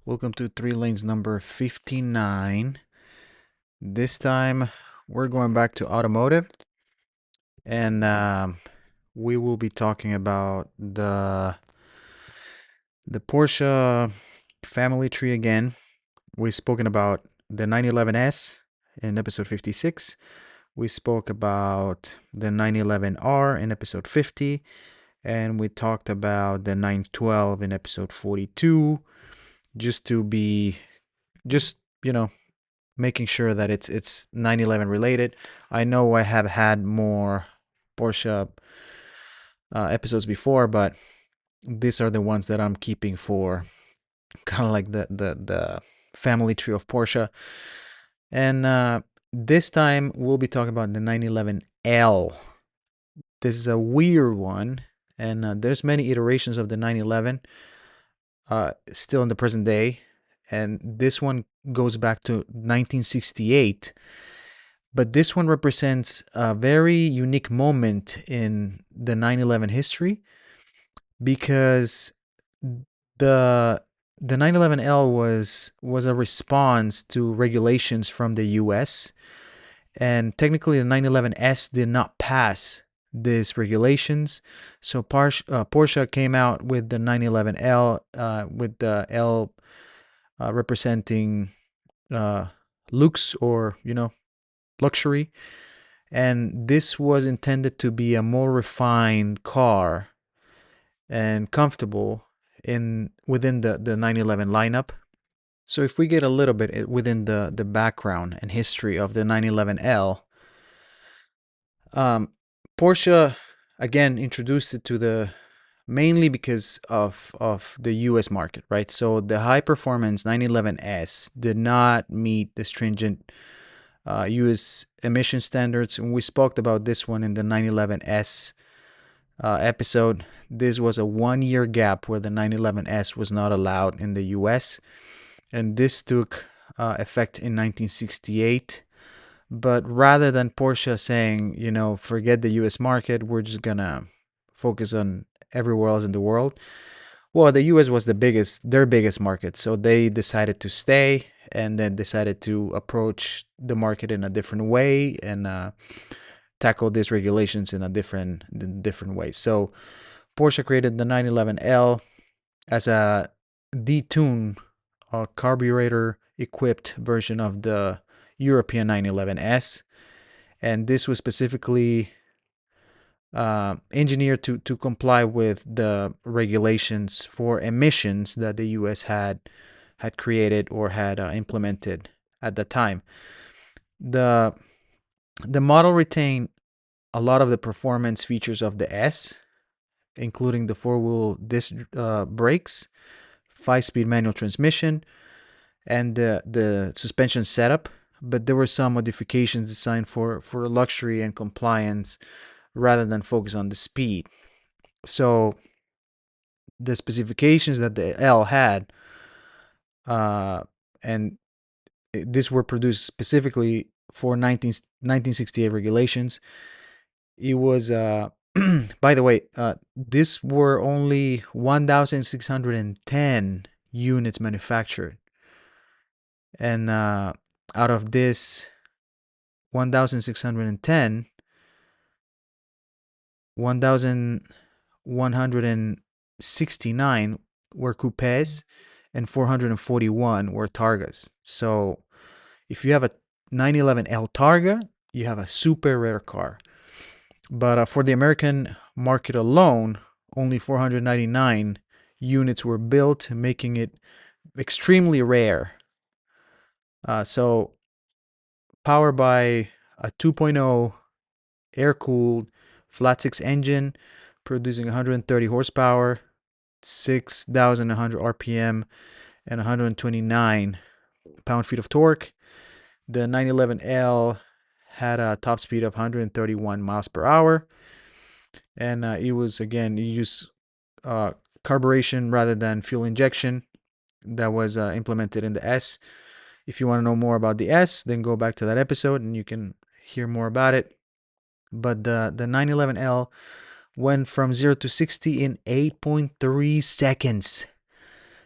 Welcome to 3 Lanes number 59. This time we're going back to automotive and we will be talking about the Porsche family tree again. We've spoken about the 911S in episode 56. We spoke about the 911R in episode 50, and we talked about the 912 in episode 42, just to be just, making sure that it's 911 related. I know I have had more Porsche episodes before, but these are the ones that I'm keeping for kind of like the family tree of Porsche. And this time we'll be talking about the 911L. This is a weird one, and there's many iterations of the 911 still in the present day, and this one goes back to 1968. But this one represents a very unique moment in the 911 history because the the 911L was a response to regulations from the US, and technically the 911S did not pass these regulations. So Porsche came out with the 911L, with the L representing lux, or luxury, and this was intended to be a more refined car and comfortable in within the 911 lineup. So if we get a little bit within the background and history of the 911L, Porsche again introduced it to the mainly because of the US market, right? So the high performance 911S did not meet the stringent US emission standards, and we spoke about this one in the 911S episode. This was a 1 year gap where the 911S was not allowed in the US, and this took effect in 1968. But rather than Porsche saying, forget the US market, we're just gonna focus on everywhere else in the world. Well, the US was their biggest market, so they decided to stay and then decided to approach the market in a different way and tackle these regulations in a different way. So Porsche created the 911L as a detuned carburetor equipped version of the European 911S, and this was specifically engineered to comply with the regulations for emissions that the US had created or had implemented at the time. The the model retained a lot of the performance features of the S, including the four-wheel disc brakes, 5-speed manual transmission, and the suspension setup. But there were some modifications designed for luxury and compliance rather than focus on the speed. So the specifications that the L had, and these were produced specifically for 1968 regulations. It was, by the way, these were only 1,610 units manufactured. And out of this 1,610, 1,169 were coupes and 441 were Targas. So if you have a 911L Targa, you have a super rare car. But for the American market alone, only 499 units were built, making it extremely rare. So powered by a 2.0 air-cooled flat-six engine, producing 130 horsepower, 6,100 RPM, and 129 pound-feet of torque. The 911L had a top speed of 131 miles per hour, and it was, again, you use carburation rather than fuel injection that was implemented in the S. If you want to know more about the S, then go back to that episode and you can hear more about it. But the 911L went from 0 to 60 in 8.3 seconds.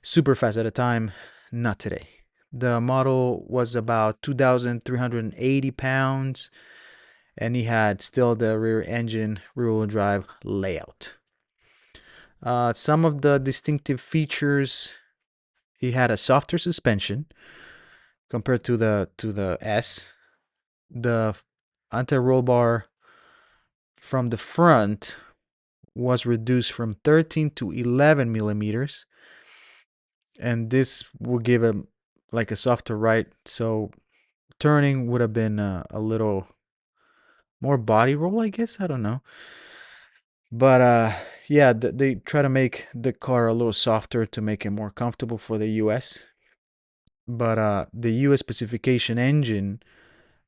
Super fast at a time. not today. The model was about 2,380 pounds, and he had still the rear engine rear-wheel drive layout. Some of the distinctive features: he had a softer suspension compared to the S. The anti-roll bar from the front was reduced from 13 to 11 millimeters, and this will give him like a softer ride, so turning would have been a little more body roll, I guess. I don't know, but yeah, they try to make the car a little softer to make it more comfortable for the US. But the US specification engine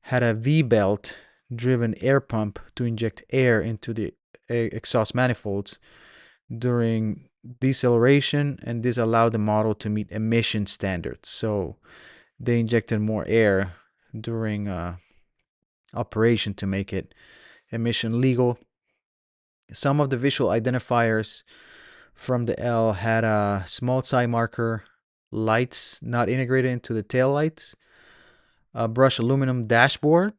had a V-belt driven air pump to inject air into the exhaust manifolds during deceleration, and this allowed the model to meet emission standards. So they injected more air during operation to make it emission legal. Some of the visual identifiers from the L had a small side marker, lights not integrated into the tail lights, a brushed aluminum dashboard,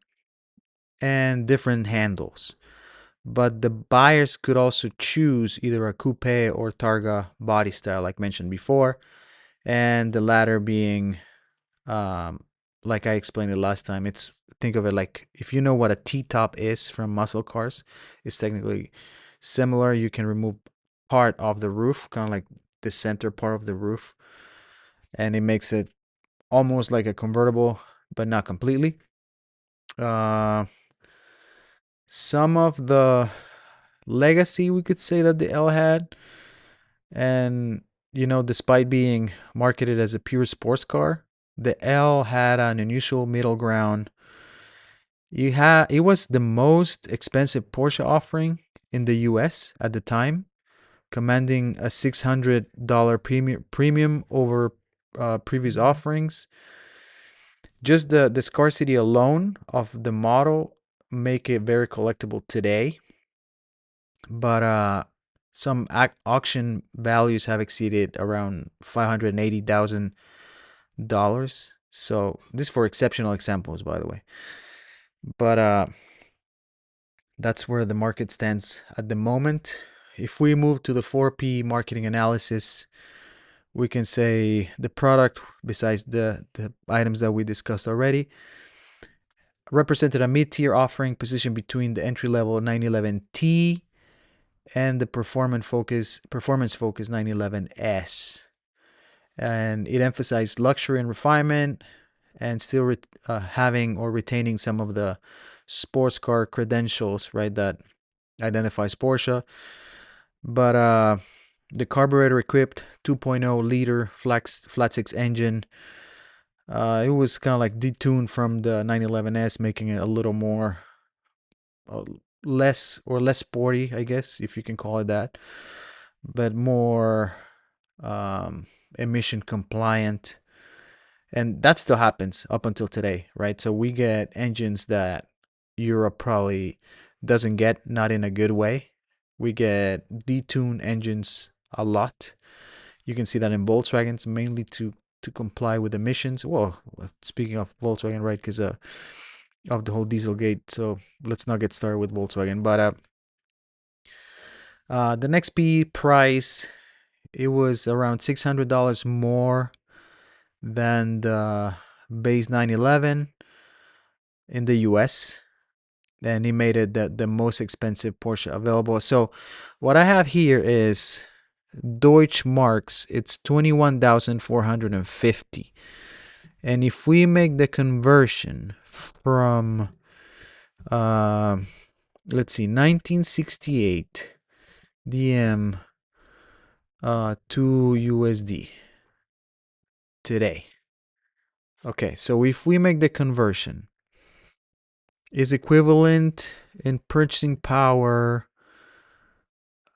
and different handles. But the buyers could also choose either a coupe or targa body style, like mentioned before, and the latter being, like I explained it last time, it's, think of it like, if you know what a T-top is from muscle cars, it's technically similar. You can remove part of the roof, kind of like the center part of the roof, and it makes it almost like a convertible, but not completely. Some of the legacy, we could say, that the L had, and despite being marketed as a pure sports car, the L had an unusual middle ground. It was the most expensive Porsche offering in the US at the time, commanding a $600 premium over previous offerings. Just the scarcity alone of the model make it very collectible today. But some auction values have exceeded around $580,000. So this for exceptional examples, by the way. But that's where the market stands at the moment. If we move to the 4P marketing analysis, we can say the product, besides the items that we discussed already, represented a mid-tier offering positioned between the entry-level 911T and the performance-focused 911S. And it emphasized luxury and refinement, and still having or retaining some of the sports car credentials, right, that identifies Porsche. But the carburetor-equipped 2.0 liter flat six engine, it was kind of like detuned from the 911S, making it a little more less sporty, I guess, if you can call it that, but more emission compliant. And that still happens up until today, right? So we get engines that Europe probably doesn't get, not in a good way. We get detuned engines a lot. You can see that in Volkswagens, mainly to comply with emissions. Well, speaking of Volkswagen, right, because of the whole Dieselgate. So let's not get started with Volkswagen. But the next P price, it was around $600 more than the base 911 in the US, and he made it the most expensive Porsche available. So what I have here is Deutsche Marks. It's 21,450, and if we make the conversion from let's see, 1968 DM to USD today. Okay, so if we make the conversion, is equivalent in purchasing power,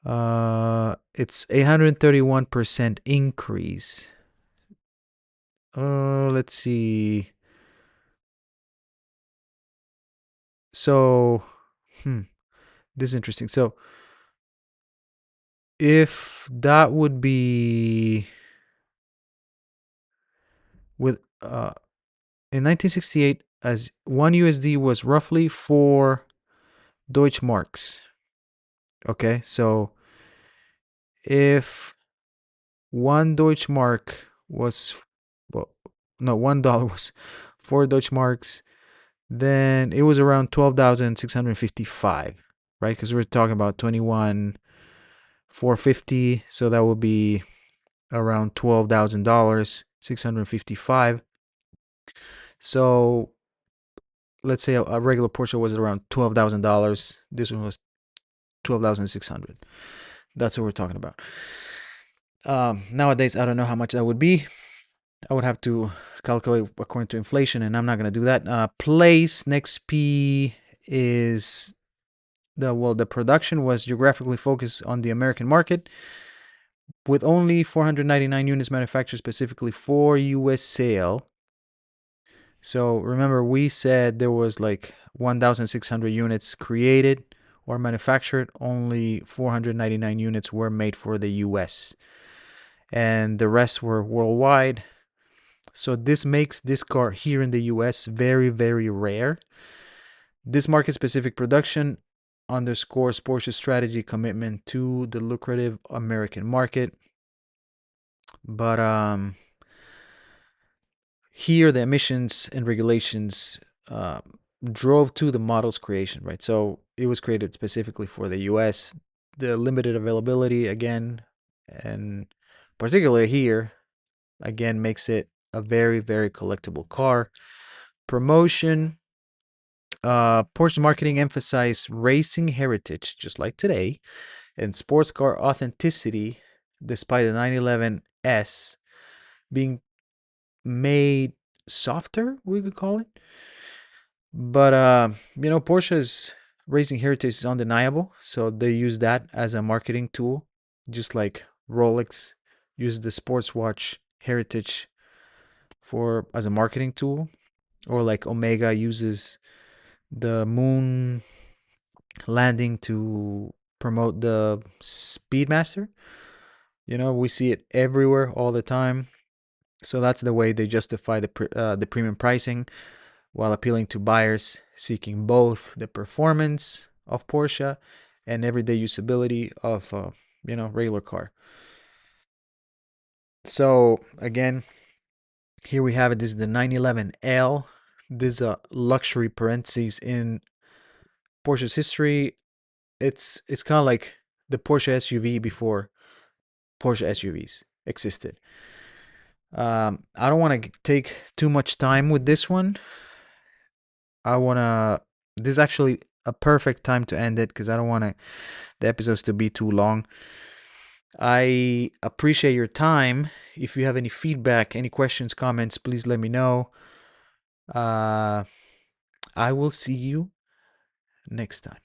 it's 831% increase. Let's see. So this is interesting. So if that would be with in 1968, as 1 USD was roughly 4 Deutschmarks. Okay, so if 1 Deutschmark was, well, no, $1 was 4 Deutschmarks, then it was around 12,655, right? Because we're talking about 21,450, so that would be around $12,000, 655. So let's say a regular Porsche was around $12,000. This one was 12,600. That's what we're talking about. Nowadays, I don't know how much that would be. I would have to calculate according to inflation, and I'm not going to do that. Place next P is the production was geographically focused on the American market, with only 499 units manufactured specifically for US sale. So remember, we said there was like 1,600 units created or manufactured. Only 499 units were made for the US, and the rest were worldwide. So this makes this car here in the US very, very rare. This market-specific production underscores Porsche's strategy commitment to the lucrative American market. But here the emissions and regulations drove to the model's creation, right? So it was created specifically for the US. The limited availability, again, and particularly here, again, makes it a very, very collectible car. Promotion. Porsche marketing emphasized racing heritage, just like today, and sports car authenticity, despite the 911S being made softer, we could call it. But Porsche's racing heritage is undeniable, so they use that as a marketing tool, just like Rolex used the sports watch heritage for as a marketing tool, or like Omega uses the moon landing to promote the Speedmaster. We see it everywhere all the time. So that's the way they justify the premium pricing, while appealing to buyers seeking both the performance of Porsche and everyday usability of regular car. So again, here we have it. This is the 911L. This is a luxury parentheses in Porsche's history. It's kind of like the Porsche SUV before Porsche SUVs existed. I don't want to take too much time with this one. This is actually a perfect time to end it, because I don't want the episodes to be too long. I appreciate your time. If you have any feedback, any questions, comments, please let me know. I will see you next time.